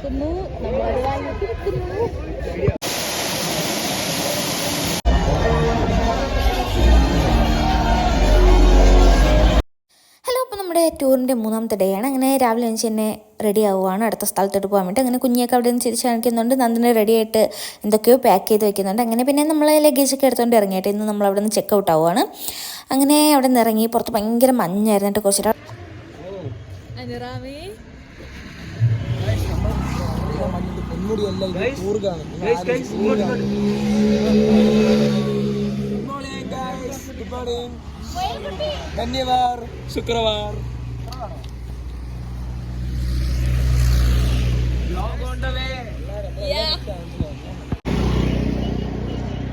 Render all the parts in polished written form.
എടുക്കുന്നു, നമ്മളത് വാങ്ങിയിട്ട് എടുക്കുന്നു. ഹലോ, അപ്പോൾ നമ്മുടെ ടൂറിൻ്റെ മൂന്നാമത്തെ ഡേ ആണ്. അങ്ങനെ രാവിലെ എണീച്ച് തന്നെ റെഡി ആവുകയാണ് അടുത്ത സ്ഥലത്തോട്ട് പോകാൻ വേണ്ടി. അങ്ങനെ കുഞ്ഞൊക്കെ അവിടെ നിന്ന് ചിരിച്ച് കാണിക്കുന്നുണ്ട്. നന്ദിനെ റെഡി ആയിട്ട് എന്തൊക്കെയോ പാക്ക് ചെയ്ത് വെക്കുന്നുണ്ട്. അങ്ങനെ പിന്നെ നമ്മൾ ലഗേജൊക്കെ എടുത്തുകൊണ്ട് ഇറങ്ങിയിട്ട് ഇന്ന് നമ്മൾ അവിടെ നിന്ന് ചെക്ക് ഔട്ട് ആവുകയാണ്. അങ്ങനെ അവിടെ നിന്ന് ഇറങ്ങി. പുറത്ത് ഭയങ്കര മഞ്ഞായിരുന്നിട്ട് കുറച്ച് धन्यवाद शुक्रवार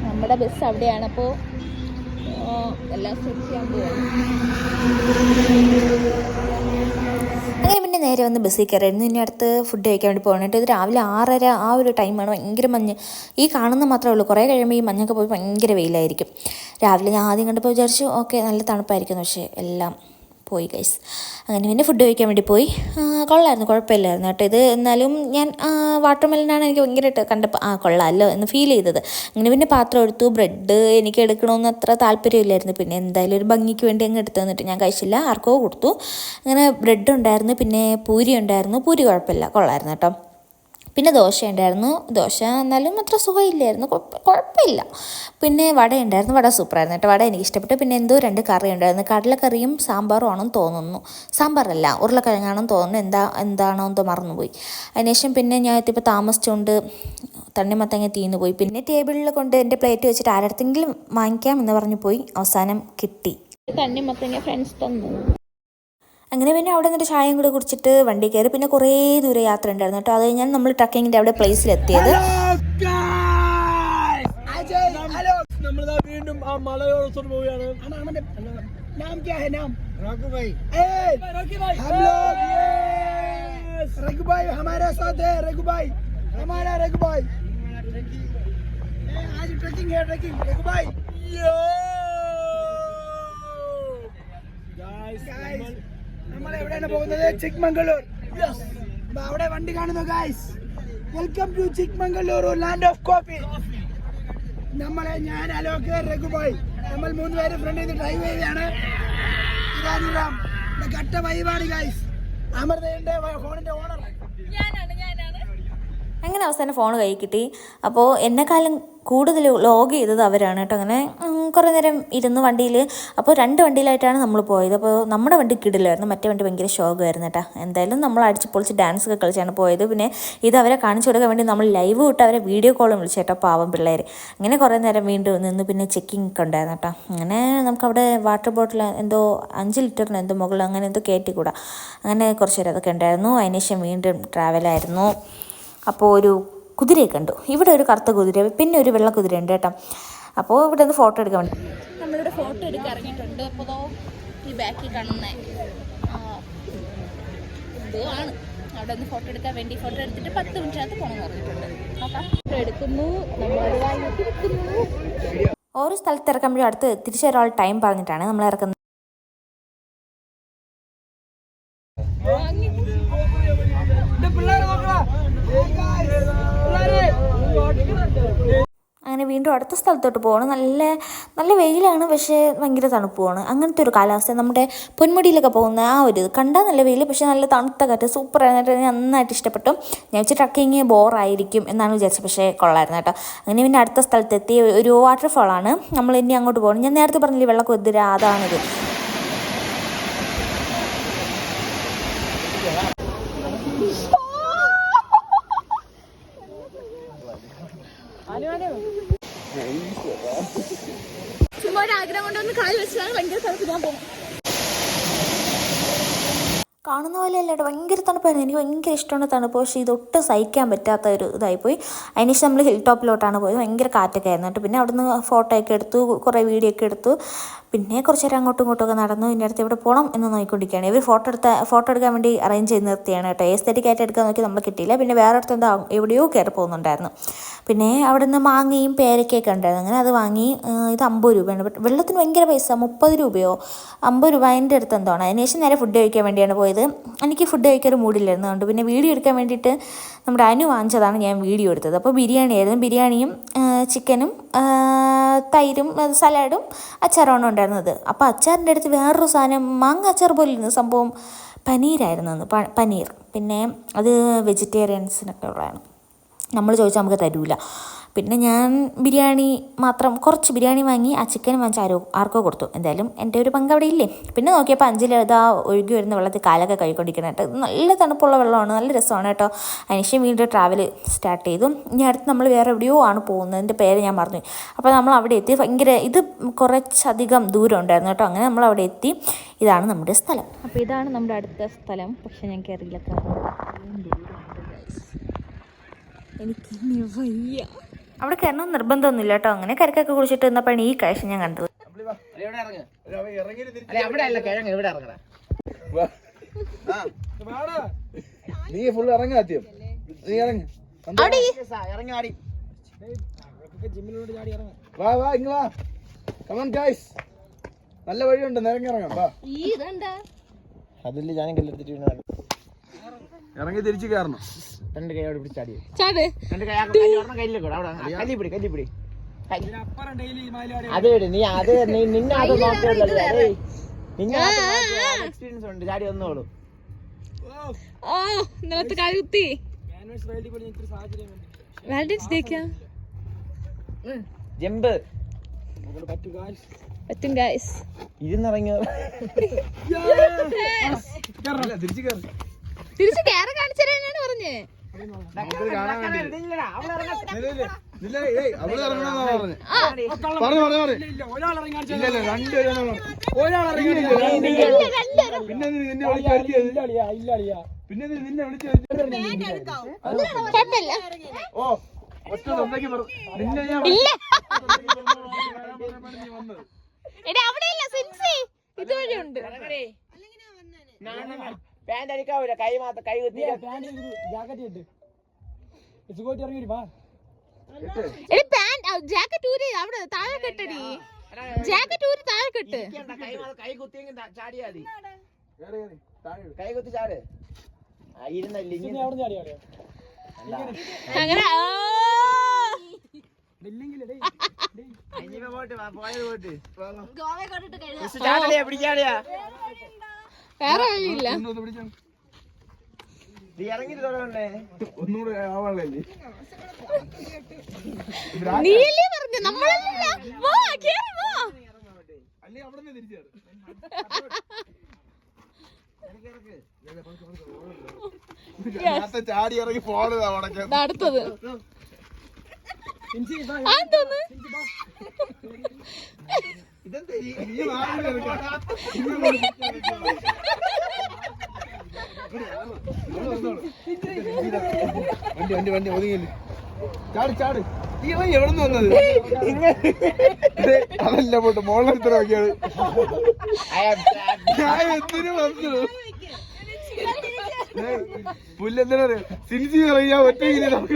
നമ്മുടെ ബസ് അവിടെയാണ്. അപ്പോൾ എല്ലാം സെറ്റ് ചെയ്യാൻ പോവാണ്. അങ്ങനെ പിന്നെ നേരെ വന്ന് ബസ്സിൽ കയറിയായിരുന്നു. ഇനി അടുത്ത് ഫുഡ് കഴിക്കാൻ വേണ്ടി പോകണം. ഇത് രാവിലെ 6:30 ആ ഒരു ടൈമാണ്. ഭയങ്കര മഞ്ഞ്. ഈ കാണുന്ന മാത്രമേ ഉള്ളൂ. കുറേ കഴിയുമ്പോൾ ഈ മഞ്ഞൊക്കെ പോയി ഭയങ്കര വെയിലായിരിക്കും. രാവിലെ ഞാൻ ആദ്യം കണ്ടപ്പോൾ വിചാരിച്ചു ഓക്കെ നല്ല തണുപ്പായിരിക്കുന്നു. പക്ഷേ എല്ലാം പോയി ഗൈസ്. അങ്ങനെ പിന്നെ ഫുഡ് കഴിക്കാൻ വേണ്ടി പോയി. കൊള്ളായിരുന്നു, കുഴപ്പമില്ലായിരുന്നു കേട്ടോ. ഇത് എന്നാലും ഞാൻ വാട്ടർ മെലനാണ് എനിക്ക് ഭയങ്കരമായിട്ട് കണ്ടപ്പോൾ കൊള്ളാമല്ലോ എന്ന് ഫീൽ ചെയ്തത്. അങ്ങനെ പിന്നെ പാത്രം എടുത്തു. ബ്രെഡ് എനിക്ക് എടുക്കണമെന്ന് അത്ര താല്പര്യമില്ലായിരുന്നു. പിന്നെ എന്തായാലും ഒരു ഭംഗിക്ക് വേണ്ടി അങ്ങ് എടുത്തു തന്നിട്ട് ഞാൻ കഴിച്ചില്ല, ആർക്കോ കൊടുത്തു. അങ്ങനെ ബ്രെഡ് ഉണ്ടായിരുന്നു, പിന്നെ പൂരി ഉണ്ടായിരുന്നു. പൂരി കുഴപ്പമില്ല, കൊള്ളായിരുന്നു കേട്ടോ. പിന്നെ ദോശ ഉണ്ടായിരുന്നു. ദോശ എന്നാലും അത്ര സുഖമില്ലായിരുന്നു, കുഴപ്പമില്ല. പിന്നെ വട ഉണ്ടായിരുന്നു. വട സൂപ്പറായിരുന്നു കേട്ടോ. വട എനിക്ക് ഇഷ്ടപ്പെട്ടു. പിന്നെ എന്തോ 2 കറി ഉണ്ടായിരുന്നു. കടലക്കറിയും സാമ്പാറും ആണെന്ന് തോന്നുന്നു. സാമ്പാറല്ല, ഉരുളക്കിഴങ്ങാണെന്ന് തോന്നുന്നു. എന്താണോ എന്തോ മറന്നുപോയി. അതിനുശേഷം പിന്നെ ഞാൻ എത്തിയപ്പോൾ താമസിച്ചുകൊണ്ട് തണ്ണിമത്തങ്ങ തീർന്നു പോയി. പിന്നെ ടേബിളിൽ കൊണ്ട് എൻ്റെ പ്ലേറ്റ് വെച്ചിട്ട് ആരടുത്തെങ്കിലും വാങ്ങിക്കാം എന്ന് പറഞ്ഞു പോയി. അവസാനം കിട്ടി. തണ്ണിമത്തങ്ങ ഫ്രണ്ട്സ് തന്നു. അങ്ങനെ പിന്നെ അവിടെ നിന്നിട്ട് ചായയും കൂടെ കുടിച്ചിട്ട് വണ്ടി കയറി. പിന്നെ കുറേ ദൂരെ യാത്ര ഉണ്ടായിരുന്നു കേട്ടോ. അത് കഴിഞ്ഞാൽ നമ്മൾ ട്രക്കിങ്ങിൻ്റെ അവിടെ പ്ലേസിലെത്തിയത്. വീണ്ടും ആ മലയോരത്തോട് പോവുകയാണ്. നമ്മൾ എവിടെയാണ് പോകുന്നത്? ചിക്മംഗളൂർ. അവിടെ വണ്ടി കാണുന്നു guys. Welcome to Chikmagalur, land of coffee. ഞാൻ അലോക്, രഘുബായ്, നമ്മൾ 3 പേര് ഫ്രണ്ടിൽ നിന്ന് ഡ്രൈവ് ചെയ്യുകയാണ്. കട്ട വൈബാണ് ഗൈസ്. അമൃതയുടെ ഫോണിന്റെ ഓണർ അങ്ങനെ അവസാനം ഫോൺ കൈ കിട്ടി. അപ്പോൾ എന്നെക്കാളും കൂടുതൽ ലോഗ് ചെയ്തത് അവരാണ് കേട്ടോ. അങ്ങനെ കുറേ നേരം ഇരുന്ന് വണ്ടിയിൽ. അപ്പോൾ 2 വണ്ടിയിലായിട്ടാണ് നമ്മൾ പോയത്. അപ്പോൾ നമ്മുടെ വണ്ടി കിടിലായിരുന്നു, മറ്റേ വണ്ടി ഭയങ്കര ശോകമായിരുന്നു കേട്ടോ. എന്തായാലും നമ്മൾ അടിച്ച് പൊളിച്ച് ഡാൻസ് ഒക്കെ കളിച്ചാണ് പോയത്. പിന്നെ ഇത് അവരെ കാണിച്ചു കൊടുക്കാൻ വേണ്ടി നമ്മൾ ലൈവ് വിട്ട് അവരെ വീഡിയോ കോളും വിളിച്ചു കേട്ടോ, പാവം പിള്ളേർ. അങ്ങനെ കുറേ നേരം വീണ്ടും നിന്ന്. പിന്നെ ചെക്കിംഗ് ഒക്കെ ഉണ്ടായിരുന്നു കേട്ടോ. അങ്ങനെ നമുക്കവിടെ വാട്ടർ ബോട്ടിൽ എന്തോ 5 ലിറ്ററിന് എന്തോ മുകളിൽ അങ്ങനെ എന്തോ കയറ്റിക്കൂടാ. അങ്ങനെ കുറച്ച് നേരം അതൊക്കെ ഉണ്ടായിരുന്നു. അതിനുശേഷം വീണ്ടും ട്രാവലായിരുന്നു. അപ്പോൾ ഒരു കുതിരയെ കണ്ടു. ഇവിടെ ഒരു കറുത്ത കുതിര, പിന്നെ ഒരു വെള്ള കുതിര ഉണ്ട് കേട്ടോ. അപ്പോൾ ഇവിടെ നിന്ന് ഫോട്ടോ എടുക്കാൻ വേണ്ടി നമ്മളിവിടെ ഫോട്ടോ എടുക്കാൻ ഇറങ്ങിയിട്ടുണ്ട്. അപ്പോൾ ഈ ബാക്കിൽ കാണുന്ന എന്തോ ആണ്. അവിടെ നിന്ന് ഫോട്ടോ എടുക്കാൻ വേണ്ടി ഫോട്ടോ എടുത്തിട്ട് 10 മിനിറ്റിനകത്ത് പോകണമെന്ന് പറഞ്ഞിട്ടുണ്ട്. നോക്കാം, എടുക്കുന്നു, നമ്മളത് വാങ്ങിയിട്ട് എടുക്കുന്നു. ഓരോ സ്ഥലത്ത് ഇറക്കുമ്പോഴും അടുത്ത് തിരിച്ചൊരാൾ ടൈം പറഞ്ഞിട്ടാണ് നമ്മൾ ഇറക്കുന്നത്. അങ്ങനെ വീണ്ടും അടുത്ത സ്ഥലത്തോട്ട് പോകണം. നല്ല നല്ല വെയിലാണ്, പക്ഷേ ഭയങ്കര തണുപ്പുമാണ്. അങ്ങനത്തെ ഒരു കാലാവസ്ഥ. നമ്മുടെ പൊന്മുടിയിലൊക്കെ പോകുന്ന ആ ഒരു കണ്ടാൽ നല്ല വെയിൽ, പക്ഷേ നല്ല തണുത്ത കാറ്റ്, സൂപ്പറായിരുന്നു. നന്നായിട്ട് ഇഷ്ടപ്പെട്ടു. ഞാൻ വെച്ച് ട്രക്കിങ് ബോറായിരിക്കും എന്നാണ് വിചാരിച്ചത്, പക്ഷേ കൊള്ളായിരുന്നു കേട്ടോ. അങ്ങനെ പിന്നെ അടുത്ത സ്ഥലത്തെത്തി. ഒരു വാട്ടർഫോളാണ്. നമ്മൾ ഇനി അങ്ങോട്ട് പോകണം. ഞാൻ നേരത്തെ പറഞ്ഞില്ലേ വെള്ളക്കൊതിര, അതാണിത്. ചുമ്മാ ഒരു ആഗ്രഹം കൊണ്ടൊന്ന് കാല് വെച്ചാൽ ഭയങ്കര തണുപ്പ്. ഞാൻ പോകും. കാണുന്ന പോലെ അല്ല കേട്ടോ, ഭയങ്കര തണുപ്പായിരുന്നു. എനിക്ക് ഭയങ്കര ഇഷ്ടമാണ് തണുപ്പ്, പക്ഷേ ഇതൊട്ടും സഹിക്കാൻ പറ്റാത്ത ഒരു ഇതായിപ്പോയി. അതിനുശേഷം നമ്മൾ ഹിൽ ടോപ്പിലോട്ടാണ് പോയത്. ഭയങ്കര കാറ്റൊക്കെ ആയിരുന്നു കേട്ടോ. പിന്നെ അവിടെ നിന്ന് ഫോട്ടോ ഒക്കെ എടുത്തു, കുറേ വീഡിയോ ഒക്കെ എടുത്തു. പിന്നെ കുറച്ച് നേരം അങ്ങോട്ടും ഇങ്ങോട്ടുമൊക്കെ നടന്നു. ഇതിൻ്റെ അടുത്ത് ഇവിടെ പോകണം എന്ന് നോക്കിക്കൊണ്ടിരിക്കുകയാണ്. ഇവർ ഫോട്ടോ എടുക്കാൻ വേണ്ടി അറേഞ്ച് ചെയ്ത് നിർത്തിയാണ് കേട്ടോ. എസ്തെറ്റിക്കായിട്ട് എടുക്കാൻ നോക്കി നമ്മൾ കിട്ടിയില്ല. പിന്നെ വേറെ അടുത്ത് എന്താ എവിടെയോ കയറി പോകുന്നുണ്ടായിരുന്നു. പിന്നെ അവിടെ നിന്ന് മാങ്ങയും പേരയ്ക്കൊക്കെ ഉണ്ടായിരുന്നു. അങ്ങനെ അത് വാങ്ങി. ഇത് 50 രൂപയാണ്. വെള്ളത്തിന് ഭയങ്കര പൈസ, 30 രൂപയോ 50 രൂപ അതിൻ്റെ അടുത്ത് എന്തോ ആണ്. അതിനുശേഷം നേരെ ഫുഡ് കഴിക്കാൻ വേണ്ടിയാണ് പോയത്. എടുത്തത്. എനിക്ക് ഫുഡ് കഴിക്കാൻ ഒരു മൂഡില്ലായിരുന്നു, അതുകൊണ്ട് പിന്നെ വീഡിയോ എടുക്കാൻ വേണ്ടിയിട്ട് നമ്മുടെ അനു വാങ്ങിച്ചതാണ് ഞാൻ വീഡിയോ എടുത്തത്. അപ്പോൾ ബിരിയാണി ആയിരുന്നു, ബിരിയാണിയും ചിക്കനും തൈരും സലാഡും അച്ചാറാണ് ഉണ്ടായിരുന്നത്. അപ്പോൾ അച്ചാറിൻ്റെ അടുത്ത് വേറൊരു സാധനം മാങ്ങ അച്ചാർ പോലെ ഇരുന്ന സംഭവം പനീരായിരുന്നു അന്ന്, പനീർ. പിന്നെ അത് വെജിറ്റേറിയൻസിനൊക്കെ ഉള്ളതാണ്, നമ്മൾ ചോദിച്ചാൽ നമുക്ക് തരൂല. പിന്നെ ഞാൻ ബിരിയാണി മാത്രം കുറച്ച് ബിരിയാണി വാങ്ങി, ആ ചിക്കൻ വാങ്ങിച്ച് ആർക്കോ കൊടുത്തു. എന്തായാലും എൻ്റെ ഒരു പങ്ക് അവിടെ ഇല്ലേ. പിന്നെ നോക്കിയപ്പോൾ 5 ഇതാ ഒഴുകി വരുന്ന വെള്ളത്തിൽ കാലൊക്കെ കഴുകിക്കൊണ്ടിരിക്കണേട്ടോ. നല്ല തണുപ്പുള്ള വെള്ളമാണ്, നല്ല രസമാണ് കേട്ടോ. അതിനുശേഷം വീണ്ടും ട്രാവൽ സ്റ്റാർട്ട് ചെയ്തു. ഇനി അടുത്ത് നമ്മൾ വേറെ എവിടെയോ ആണ് പോകുന്നതിൻ്റെ പേര് ഞാൻ പറഞ്ഞു. അപ്പോൾ നമ്മൾ അവിടെ എത്തി. ഭയങ്കര ഇത് കുറച്ചധികം ദൂരം ഉണ്ടായിരുന്നു കേട്ടോ. അങ്ങനെ നമ്മൾ അവിടെ എത്തി. ഇതാണ് നമ്മുടെ സ്ഥലം. അപ്പോൾ ഇതാണ് നമ്മുടെ അടുത്ത സ്ഥലം. പക്ഷെ ഞാൻ കയറിയില്ല, എനിക്ക് വയ്യ. അവിടെ കയറണം നിർബന്ധമൊന്നുമില്ല കേട്ടോ. അങ്ങനെ കരക്കൊക്കെ കുടിച്ചിട്ട് നിന്നപ്പോഴാണ് ഈ കാഴ്ച ഞാൻ കണ്ടത്. നീ ഫുൾ ഇറങ്ങ ആദ്യം, നീ ഇറങ്ങി വാ വാ ഇങ്ങ് വാ. കമോൺ ഗൈസ്, നല്ല വഴിയുണ്ട്, നിറങ്ങി ഇറങ്ങാം. വാ അതില് ഞാനും കല്ലെടുത്തിട്ട് ഇറങ്ങി തിരിച്ചു കയറണം. രണ്ട് കൈയോട് പിടിച്ചാടി അത് വിട്. നീ അത് നിന്നെ അത് നോക്കിയല്ലോ, നിന്നെ എക്സ്പീരിയൻസ് ഉണ്ട്. ചാടി വന്നോളൂ. ജമ്പ് ഇരുന്നിറങ്ങിയോ? തിരിച്ചു കയറി തിരിച്ച് കയറി കാണിച്ചു തരാനാണ് പറഞ്ഞേ. പിന്നെ നിന്നെ വിളിച്ചു ഓ ഒറ്റ നിന്നെ ഞാൻ പാന്റ് അടിക്കാവൂല, കൈ മാത്രം, കൈ കുത്തി ജാക്കറ്റ് ഇട്ട് ഇറങ്ങി വാ. ജാക്കറ്റ് ഊരി അവിടെ താഴെ കെട്ടടി, ജാക്കറ്റ് ഊരി താഴെ കെട്ട്. കൈ കുത്തിയെങ്കിൽ ചാടിയാ മതി. കൈ കുത്തി ചാട്. ഇരുന്നല്ലേ അങ്ങനെ പിടിക്കാടിയാ. വേറെ വഴിയില്ല. ഇറങ്ങിട്ട് തുടങ്ങണ്ടേ? ഒന്നുകൂടെ ആവാളല്ലേ നീയല്ലേ പറഞ്ഞു, നമ്മളല്ല. അല്ലേ അവിടെ നിന്ന് തിരിച്ചു ചാടി ഇറങ്ങി പോണതാ ഉടക്കം. അടുത്തത് വണ്ടി വണ്ടി ഒതുങ്ങില്ല. ചാടി ചാടി. എവിടെ നിന്ന് വന്നത്? അതല്ല പോട്ട് മോളെടുത്ത് നോക്കിയത്. ഞാൻ എന്തിനു വന്നു? പുല്ലെന്തിനാ സിൻസി പറയാ ഒറ്റ നമുക്ക്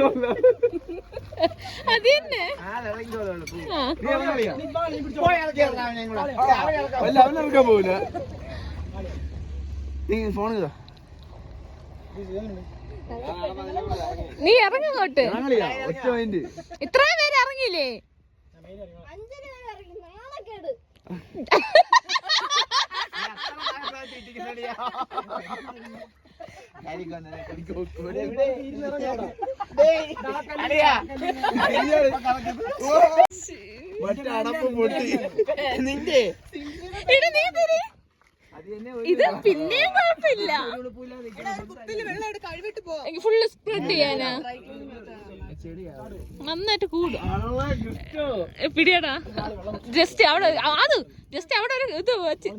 അവനെടുക്കാൻ പോവില്ല. നീ ഫോൺ ചെയ്താ നീ ഇറങ്ങോട്ട്. ഒറ്റ മൈൻഡ്. ഇത്രയും പേര് ഇറങ്ങിയില്ലേ? അടപ്പ് പൊട്ടി നിന്റെ ഇത് പിന്നെയും കുഴപ്പമില്ല. ഫുള്ള് സ്പ്രെഡ് ചെയ്യാനാ, നന്നായിട്ട് കൂടും. പിടിയടാ ജസ്റ്റ് അവിടെ, അത് ജസ്റ്റ് അവിടെ ഒരു ഇത് വെച്ച്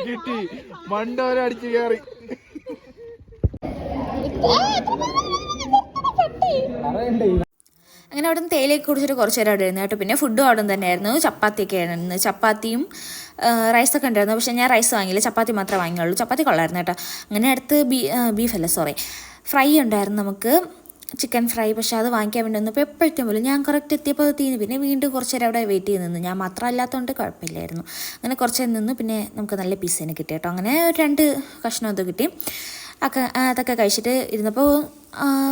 കിട്ടി മണ്ടോര അടിച്ചു കയറി. അങ്ങനെ അവിടെ നിന്ന് തേയിലേക്ക് കുടിച്ചിട്ട് കുറച്ച് നേരം അവിടെ ഇരുന്നു കേട്ടോ. പിന്നെ ഫുഡും അവിടെ നിന്ന് തന്നെയായിരുന്നു. ചപ്പാത്തിയൊക്കെ ആയിരുന്നു, ചപ്പാത്തിയും റൈസൊക്കെ ഉണ്ടായിരുന്നു. പക്ഷേ ഞാൻ റൈസ് വാങ്ങിയില്ല, ചപ്പാത്തി മാത്രമേ വാങ്ങിയുള്ളൂ. ചപ്പാത്തി കൊള്ളായിരുന്നു കേട്ടോ. അങ്ങനെ അടുത്ത് ബീഫല്ല, സോറി, ഫ്രൈ ഉണ്ടായിരുന്നു നമുക്ക്. Chicken fry. പക്ഷേ അത് വാങ്ങിക്കാൻ വേണ്ടി വന്നപ്പോൾ എപ്പോഴത്തേം പോലും ഞാൻ കറക്റ്റ് എത്തിയപ്പോൾ തീർന്നു. പിന്നെ വീണ്ടും കുറച്ച് നേരം അവിടെ വെയിറ്റ് ചെയ്ത് നിന്ന്. ഞാൻ മാത്രമല്ലാത്തതുകൊണ്ട് കുഴപ്പമില്ലായിരുന്നു. അങ്ങനെ കുറച്ച് നേരം നിന്ന് പിന്നെ നമുക്ക് നല്ല പീസ് തന്നെ കിട്ടി കേട്ടോ. അങ്ങനെ ഒരു 2 കഷ്ണം അത് കിട്ടി. അതൊക്കെ കഴിച്ചിട്ട് ഇരുന്നപ്പോൾ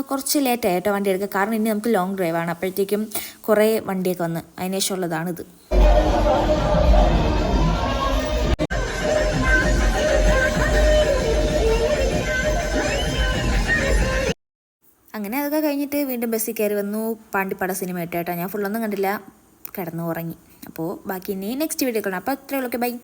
കുറച്ച് ലേറ്റായി കേട്ടോ വണ്ടി എടുക്കുക. കാരണം ഇനി നമുക്ക് ലോങ് ഡ്രൈവാണ്. അപ്പോഴത്തേക്കും കുറേ വണ്ടിയൊക്കെ വന്ന് അതിന് ശേഷമുള്ളതാണിത്. അങ്ങനെ അതൊക്കെ കഴിഞ്ഞിട്ട് വീണ്ടും ബസ്സിൽ കയറി വന്നു. പാണ്ടിപ്പട സിനിമ ഇട്ടോ. ഞാൻ ഫുള്ളൊന്നും കണ്ടില്ല, കിടന്നു ഉറങ്ങി. അപ്പോൾ ബാക്കി ഇനി നെക്സ്റ്റ് വീഡിയോ കാണാം. അപ്പോൾ അത്രയേ ഉള്ളൂ. ബൈ.